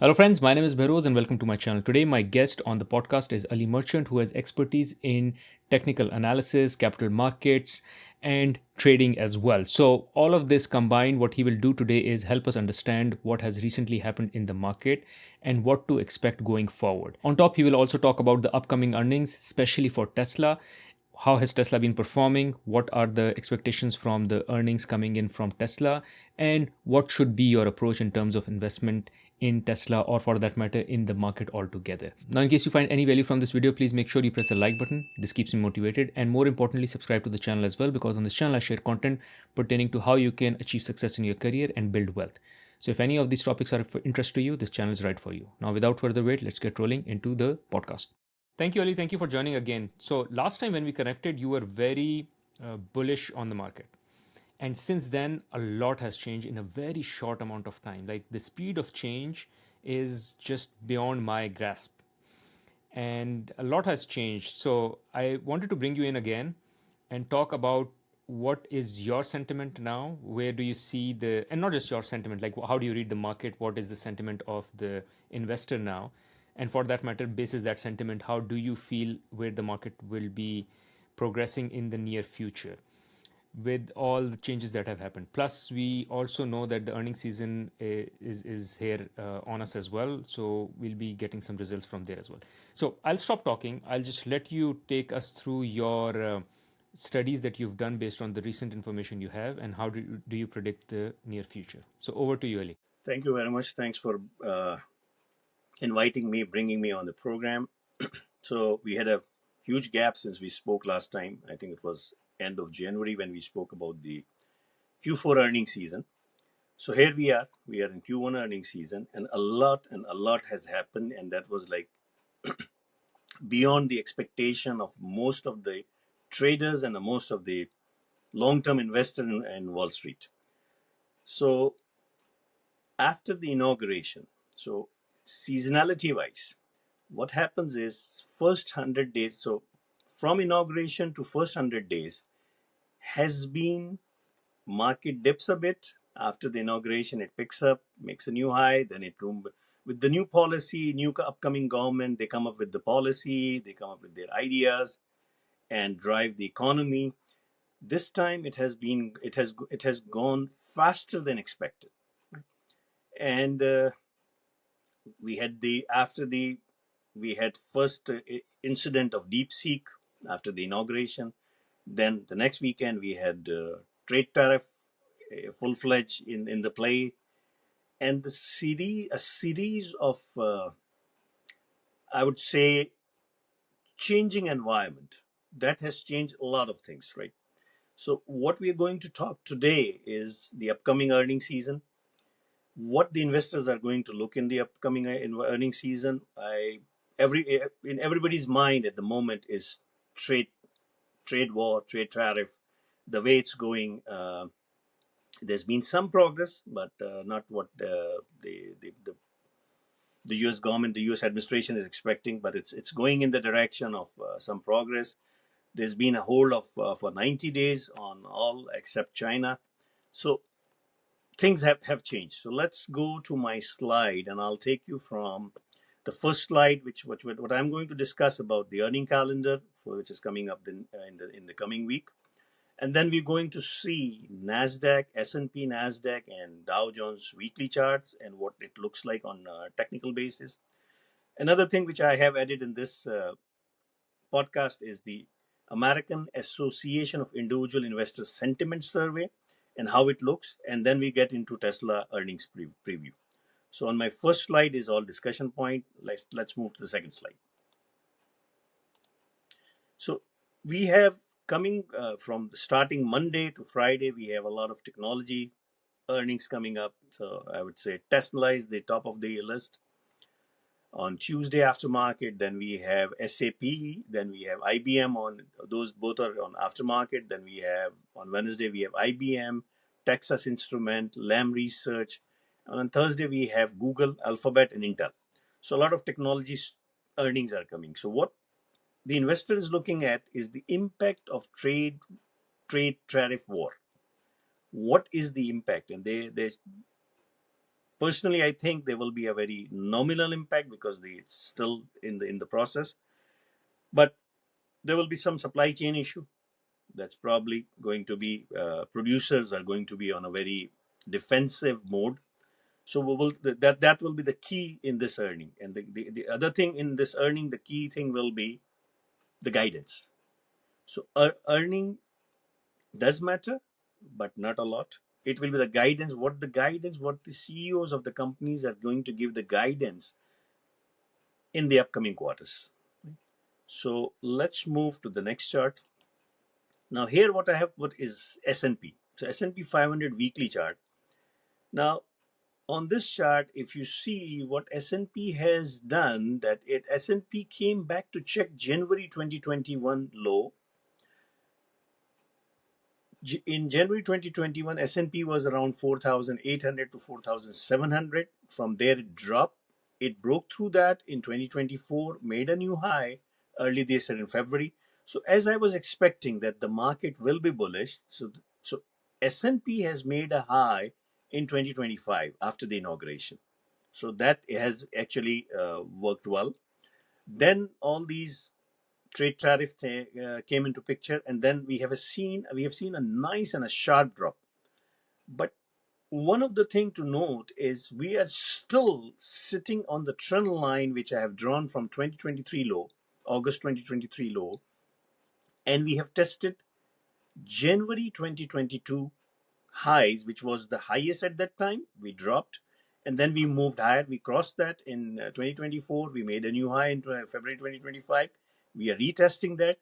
Hello, friends. My name is Behroz, and welcome to my channel. Today, my guest on the podcast is Ali Merchant, who has expertise in technical analysis, capital markets, and trading as well. So, all of this combined, what he will do today is help us understand what has recently happened in the market and what to expect going forward. On top, he will also talk about the upcoming earnings, especially for Tesla. How has Tesla been performing? What are the expectations from the earnings coming in from Tesla? And what should be your approach in terms of investment in Tesla, or for that matter in the market altogether? Now, in case you find any value from this video, please make sure you press the like button. This keeps me motivated, and more importantly, subscribe to the channel as well, because on this channel I share content pertaining to how you can achieve success in your career and build wealth. So if any of these topics are of interest to you, this channel is right for you. Now, without further wait, let's get rolling into the podcast. Thank you, Ali. Thank you for joining again. So, last time when we connected, you were very bullish on the market. And since then, a lot has changed in a very short amount of time. Like the speed of change is just beyond my grasp. And a lot has changed. So, I wanted to bring you in again and talk about what is your sentiment now? Where do you see the, and not just your sentiment, like how do you read the market? What is the sentiment of the investor now? And for that matter, basis that sentiment, how do you feel where the market will be progressing in the near future with all the changes that have happened? Plus, we also know that the earning season is here on us as well. So we'll be getting some results from there as well. So I'll stop talking. I'll just let you take us through your studies that you've done based on the recent information you have, and how do you predict the near future? So over to you, Ali. Thank you very much. Thanks for inviting me, bringing me on the program. So we had a huge gap since we spoke last time. I think it was end of January when we spoke about the Q4 earnings season. So here we are. We are in Q1 earnings season, and a lot has happened, and that was like beyond the expectation of most of the traders and most of the long-term investors in Wall Street. So after the inauguration, so seasonality wise, what happens is first 100 days, so from inauguration to first 100 days has been market dips a bit. After the inauguration, it picks up, makes a new high, then it with the new policy, new upcoming government, they come up with the policy, they come up with their ideas and drive the economy. This time it has gone faster than expected. And we had the after the we had first incident of DeepSeek after the inauguration. Then the next weekend we had trade tariff full-fledged in the play, and a series of I would say changing environment that has changed a lot of things, right? So what we are going to talk today is the upcoming earning season, what the investors are going to look in the upcoming earning season. In everybody's mind at the moment is trade, trade war, trade tariff, the way it's going. There's been some progress, but not what the U.S. government, the U.S. administration is expecting. But it's going in the direction of some progress. There's been a hold of for 90 days on all except China. So things have changed. So let's go to my slide, and I'll take you from the first slide, which what I'm going to discuss about the earning calendar, for which is coming up in the coming week, and then we're going to see Nasdaq, S&P, Nasdaq, and Dow Jones weekly charts and what it looks like on a technical basis. Another thing which I have added in this podcast is the American Association of Individual Investors Sentiment Survey and how it looks, and then we get into Tesla earnings preview. So on my first slide is all discussion point. Let's move to the second slide. So we have coming from starting Monday to Friday, we have a lot of technology earnings coming up. So I would say Tesla is the top of the list. On Tuesday aftermarket, then we have SAP, then we have IBM. On those both are on aftermarket. Then we have on Wednesday we have IBM, Texas Instrument, Lam Research, and on Thursday we have Google, Alphabet, and Intel. So a lot of technology earnings are coming. So what the investor is looking at is the impact of trade tariff war. What is the impact? And they Personally, I think there will be a very nominal impact because it's still in the process. But there will be some supply chain issue. That's probably going to be, producers are going to be on a very defensive mode. So that will be the key in this earning. And the other thing in this earning, the key thing will be the guidance. So earning does matter, but not a lot. It will be the guidance, what the CEOs of the companies are going to give the guidance in the upcoming quarters. So let's move to the next chart. Now here what I have put is S&P. So S&P 500 weekly chart. Now on this chart, if you see what S&P has done, that S&P came back to check January 2021 low. In January 2021, S&P was around 4,800 to 4,700. From there, it dropped. It broke through that in 2024, made a new high early this year in February. So as I was expecting that the market will be bullish, so S&P has made a high in 2025 after the inauguration. So that has actually worked well. Then all these trade tariff came into picture, and then we have seen a nice and a sharp drop. But one of the thing to note is we are still sitting on the trend line which I have drawn from 2023 low, August 2023 low, and we have tested January 2022 highs, which was the highest at that time. We dropped, and then we moved higher. We crossed that in 2024. We made a new high in February 2025. We are retesting that.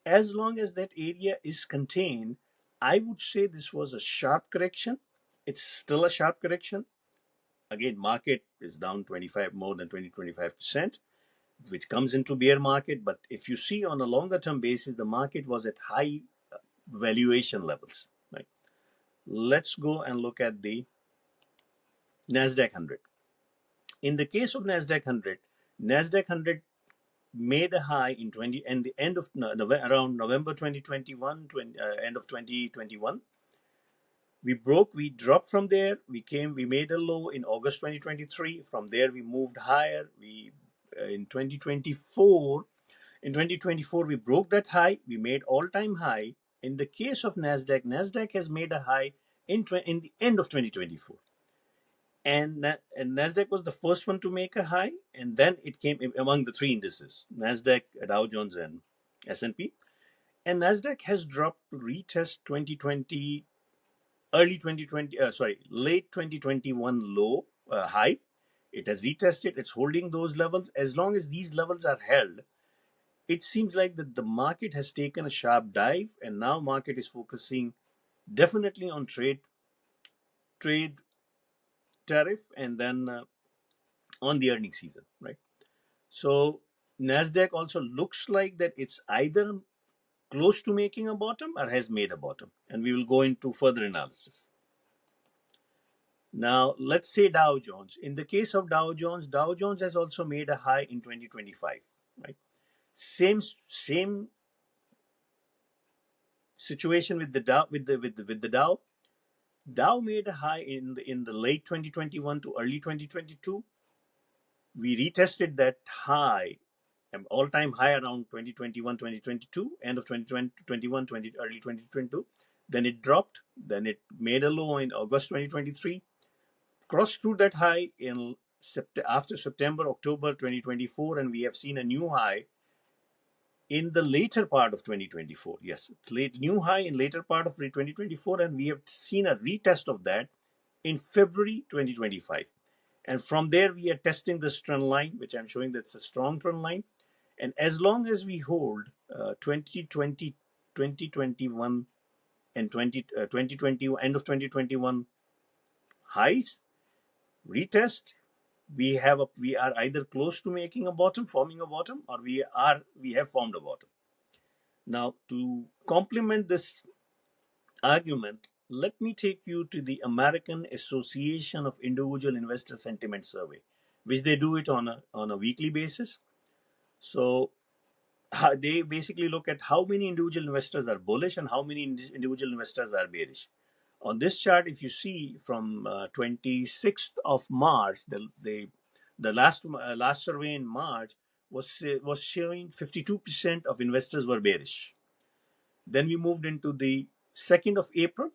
As long as that area is contained, I would say this was a sharp correction. It's still a sharp correction. Again, market is down 25, more than 20-25%, which comes into bear market. But if you see on a longer term basis, the market was at high valuation levels. Right? Let's go and look at the Nasdaq 100. In the case of Nasdaq 100 made a high in 20 and the end of around November 2021, end of 2021. We dropped from there. We made a low in August 2023. From there, we moved higher. In 2024, we broke that high. We made all-time high. In the case of Nasdaq has made a high in the end of 2024. And Nasdaq was the first one to make a high, and then it came among the three indices: Nasdaq, Dow Jones, and S&P. And Nasdaq has dropped to retest 2020, late 2021 low high. It has retested. It's holding those levels. As long as these levels are held, it seems like that the market has taken a sharp dive, and now market is focusing definitely on trade tariff, and then on the earning season, right? So Nasdaq also looks like that it's either close to making a bottom or has made a bottom, and we will go into further analysis. Now let's say Dow Jones. In the case of Dow Jones has also made a high in 2025, right? Same situation with the Dow. Dow made a high in the late 2021 to early 2022. We retested that high, an all-time high around 2021, 2022, end of 2021, early 2022. Then it dropped. Then it made a low in August 2023, crossed through that high in after September, October 2024, and we have seen a new high in the later part of 2024. Yes, new high in later part of 2024, and we have seen a retest of that in February 2025. And from there, we are testing this trend line, which I'm showing that's a strong trend line. And as long as we hold 2020, 2021, and 2020, end of 2021 highs, retest, we are either close to making a bottom, forming a bottom, or we have formed a bottom. Now, to complement this argument, let me take you to the American Association of Individual Investor Sentiment Survey, which they do it on a weekly basis. So they basically look at how many individual investors are bullish and how many individual investors are bearish On this chart, if you see from 26th of March, the last survey in March was showing 52% of investors were bearish. Then we moved into the 2nd of April.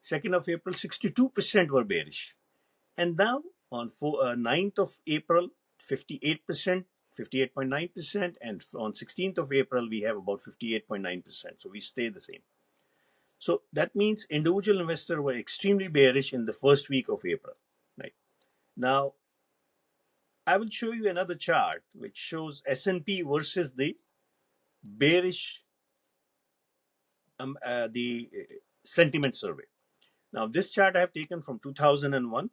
2nd of April, 62% were bearish. And now on 9th of April, 58%, 58.9%. And on 16th of April, we have about 58.9%. So we stay the same. So that means individual investors were extremely bearish in the first week of April. Right now, I will show you another chart which shows S&P versus the bearish the sentiment survey. Now, this chart I have taken from 2001.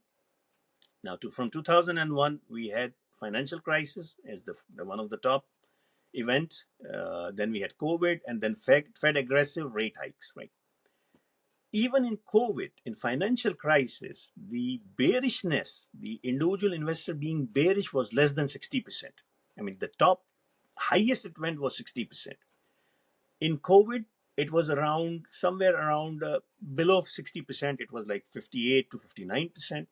Now, from 2001, we had financial crisis as the one of the top event. Then we had COVID, and then Fed aggressive rate hikes. Right. Even in COVID, in financial crisis, the bearishness, the individual investor being bearish was less than 60%. I mean, the top highest it went was 60%. In COVID, it was around somewhere around below 60%. It was like 58 to 59%.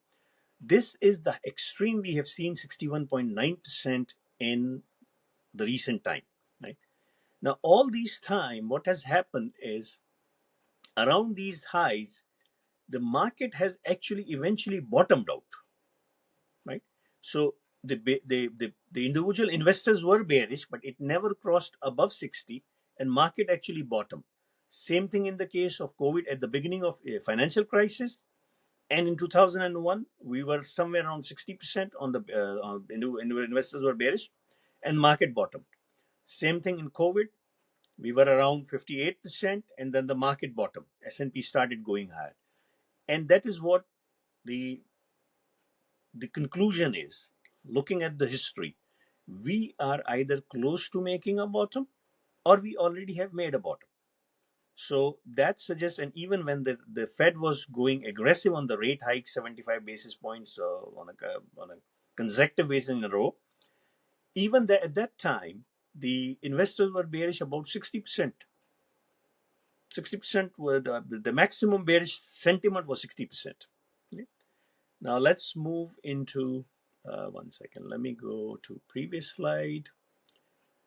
This is the extreme we have seen, 61.9% in the recent time. Right now, all these time, what has happened is around these highs, the market has actually eventually bottomed out, right? So the individual investors were bearish, but it never crossed above 60, and market actually bottomed. Same thing in the case of COVID at the beginning of a financial crisis, and in 2001 we were somewhere around 60% on the individual investors were bearish, and market bottomed. Same thing in COVID, we were around 58%, and then the market bottomed. S&P started going higher, and that is what the the conclusion is. Looking at the history, we are either close to making a bottom or we already have made a bottom. So that suggests, and even when the Fed was going aggressive on the rate hike, 75 basis points on a consecutive basis in a row, even at that time, the investors were bearish about 60%. 60% were the maximum bearish sentiment was 60%. Okay. Now let's move into 1 second. Let me go to previous slide.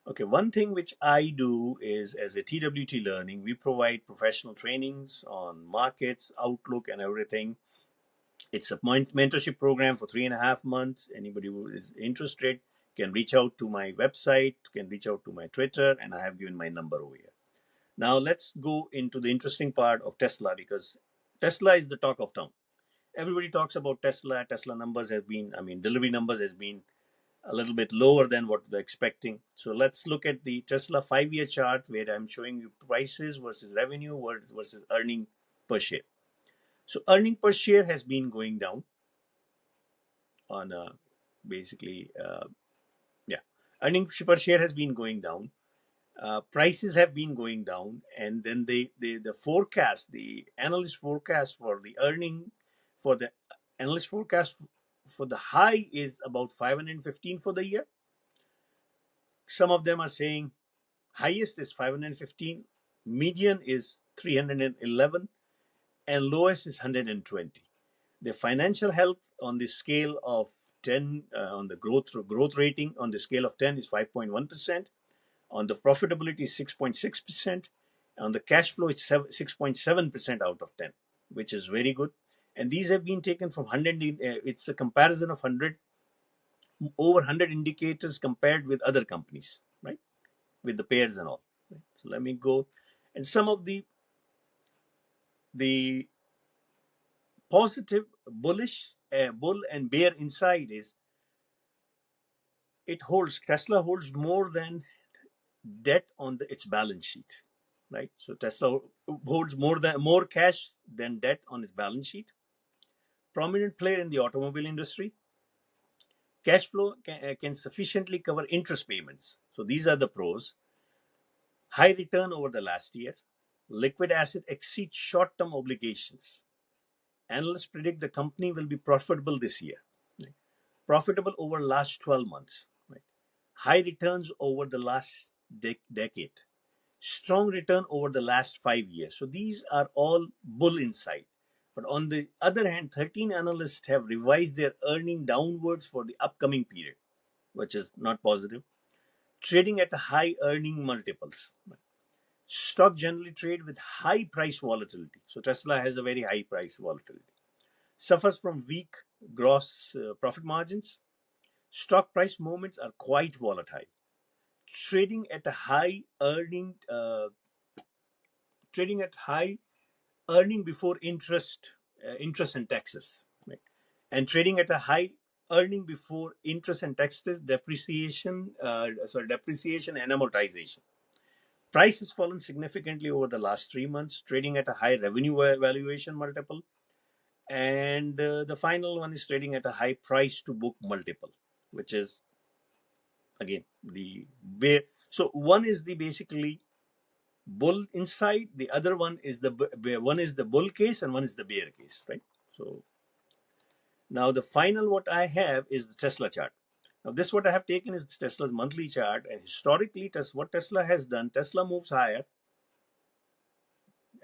Okay, one thing which I do is, as a TWT Learning, we provide professional trainings on markets, outlook, and everything. It's a mentorship program for 3.5 months. Anybody who is interested can reach out to my website, can reach out to my Twitter, and I have given my number over here. Now let's go into the interesting part of Tesla, because Tesla is the talk of town. Everybody talks about Tesla. Tesla numbers have been, delivery numbers has been a little bit lower than what they're expecting. So let's look at the Tesla 5-year chart, where I'm showing you prices versus revenue versus earning per share. So earning per share has been going down on basically, earning per share has been going down. Prices have been going down, and then the forecast, the analyst forecast for the earning, for the analyst forecast for the high is about 515 for the year. Some of them are saying highest is 515, median is 311, and lowest is 120. The financial health on the scale of 10, on the growth rating on the scale of 10 is 5.1%. On the profitability is 6.6%. On the cash flow, it's 6.7% out of 10, which is very good. And these have been taken from 100. It's a comparison of over 100 indicators compared with other companies, right? With the pairs and all. Right? So let me go. And some of the positive, bullish, bull and bear inside is Tesla holds more than debt on its balance sheet, right? So Tesla holds more cash than debt on its balance sheet. Prominent player in the automobile industry. Cash flow can sufficiently cover interest payments. So these are the pros. High return over the last year. Liquid asset exceeds short-term obligations. Analysts predict the company will be profitable this year. Right? Profitable over last 12 months. Right? High returns over the last decade. Strong return over the last 5 years. So these are all bull inside. But on the other hand, 13 analysts have revised their earning downwards for the upcoming period, which is not positive, trading at high earning multiples. Stock generally trade with high price volatility. So Tesla has a very high price volatility. Suffers from weak gross profit margins. Stock price movements are quite volatile. Trading at a high trading at high earning before interest and taxes, right? And trading at a high earning before interest and taxes, depreciation and amortization. Price has fallen significantly over the last 3 months, trading at a high revenue valuation multiple. And the final one is trading at a high price to book multiple, which is again the bear. So one is the basically bull inside, the other one is the one is the bull case and one is the bear case, right? So now the final what I have is the Tesla chart. Now this what I have taken is Tesla's monthly chart, and historically what Tesla has done, Tesla moves higher,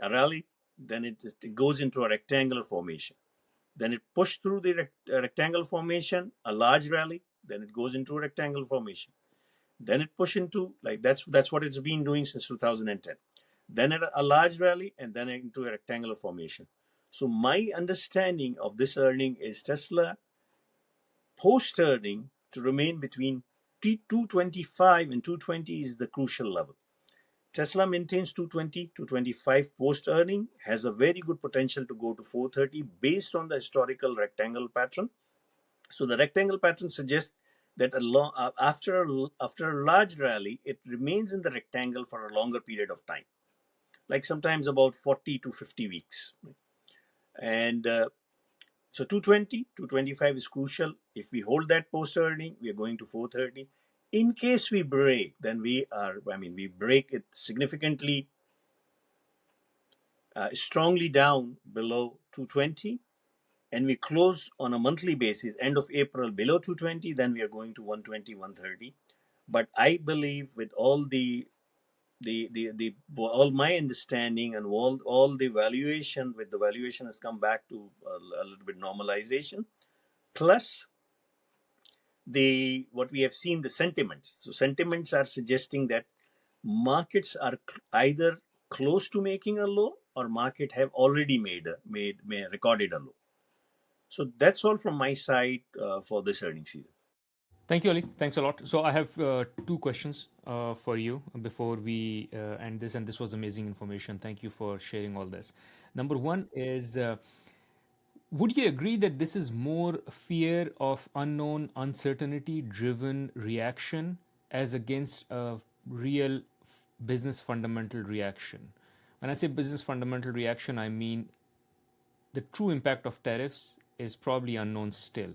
a rally, then it goes into a rectangular formation. Then it pushed through the rectangle formation, a large rally, then it goes into a rectangle formation. Then it push into, like, that's what it's been doing since 2010. Then a large rally, and then into a rectangular formation. So my understanding of this earning is Tesla post earning to remain between 225 and 220 is the crucial level. Tesla maintains 220, 225 post earning, has a very good potential to go to 430 based on the historical rectangle pattern. So the rectangle pattern suggests that after a large rally, it remains in the rectangle for a longer period of time, like sometimes about 40 to 50 weeks. And so 220, 225 is crucial. If we hold that post earning, we are going to 430. In case we break, then we break it significantly, strongly down below 220, and we close on a monthly basis, end of April, below 220, then we are going to 120, 130. But I believe with all my understanding and all the valuation, with the valuation has come back to a little bit normalization, plus the what we have seen, the sentiments. So sentiments are suggesting that markets are either close to making a low, or market have already recorded a low. So that's all from my side for this earnings season. Thank you, Ali. Thanks a lot. So I have two questions for you before we end this, and this was amazing information. Thank you for sharing all this. Number one is, would you agree that this is more fear of unknown, uncertainty driven reaction as against a real business fundamental reaction? When I say business fundamental reaction, I mean the true impact of tariffs is probably unknown still.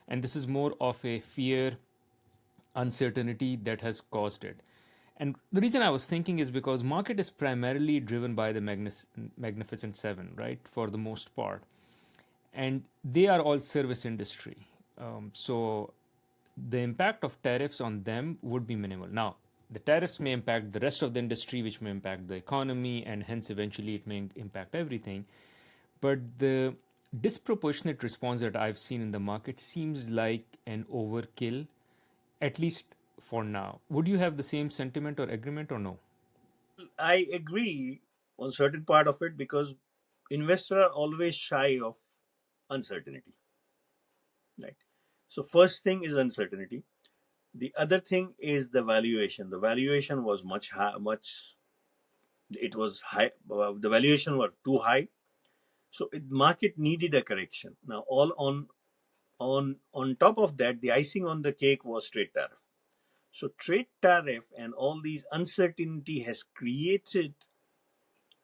And this is more of a fear, uncertainty that has caused it. And the reason I was thinking is because market is primarily driven by the Magnificent Seven, right, for the most part, and they are all service industry. So the impact of tariffs on them would be minimal. Now, the tariffs may impact the rest of the industry, which may impact the economy, and hence eventually it may impact everything. But the disproportionate response that I've seen in the market seems like an overkill, at least for now. Would you have the same sentiment or agreement or no? I agree on certain part of it, because investors are always shy of uncertainty, right? So first thing is uncertainty. The other thing is the valuation. The valuation was much high, much it was high. The valuation were too high, so market needed a correction. Now, all on top of that, the icing on the cake was trade tariff. So trade tariff and all these uncertainty has created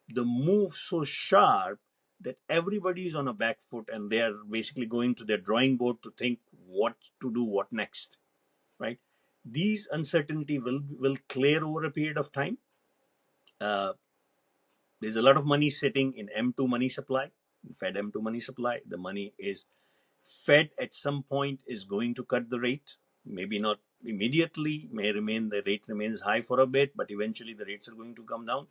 the move so sharp that everybody is on a back foot, and they are basically going to their drawing board to think what to do, what next, right? These uncertainty will clear over a period of time. Uh, there's a lot of money sitting in M2 money supply, Fed M2 money supply. The money is Fed at some point is going to cut the rate, maybe not immediately, the rate remains high for a bit, but eventually the rates are going to come down.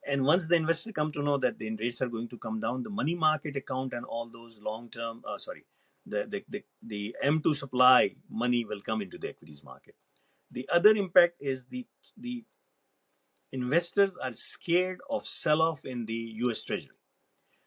And once the investor come to know that the rates are going to come down, the money market account and all those long term, sorry, the M2 supply money will come into the equities market. The other impact is the investors are scared of sell off in the US Treasury.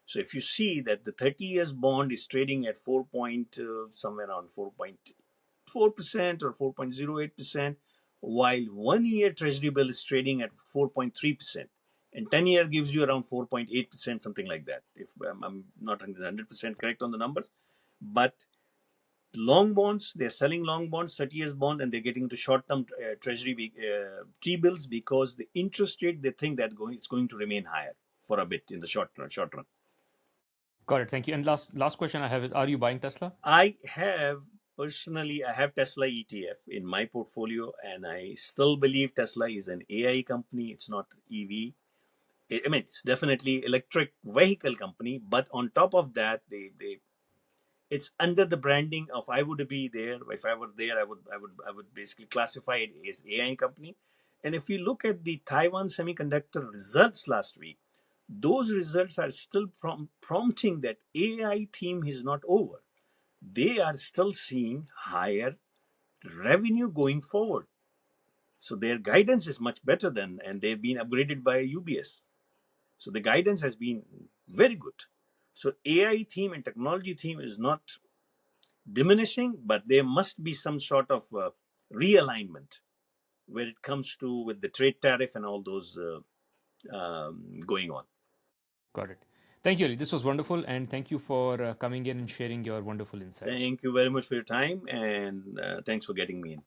So if you see that the 30 years bond is trading at 4 point somewhere around 4.4% or 4.08%, while 1 year Treasury bill is trading at 4.3%, and 10-year gives you around 4.8%, something like that. If I'm not 100% correct on the numbers, but long bonds, they're selling long bonds, 30 years bond, and they're getting into short-term Treasury T bills because the interest rate they think that it's going to remain higher for a bit in the short run. Short run. Got it. Thank you. And last question I have is: are you buying Tesla? I have Tesla ETF in my portfolio, and I still believe Tesla is an AI company. It's not EV. I mean, it's definitely electric vehicle company, but on top of that, they it's under the branding of I would be there. If I were there, I would basically classify it as AI company. And if you look at the Taiwan semiconductor results last week, those results are still prompting that AI theme is not over. They are still seeing higher revenue going forward. So their guidance is much better than, and they've been upgraded by UBS. So the guidance has been very good. So AI theme and technology theme is not diminishing, but there must be some sort of realignment where it comes to with the trade tariff and all those going on. Got it. Thank you, Ali. This was wonderful, and thank you for coming in and sharing your wonderful insights. Thank you very much for your time, and thanks for getting me in.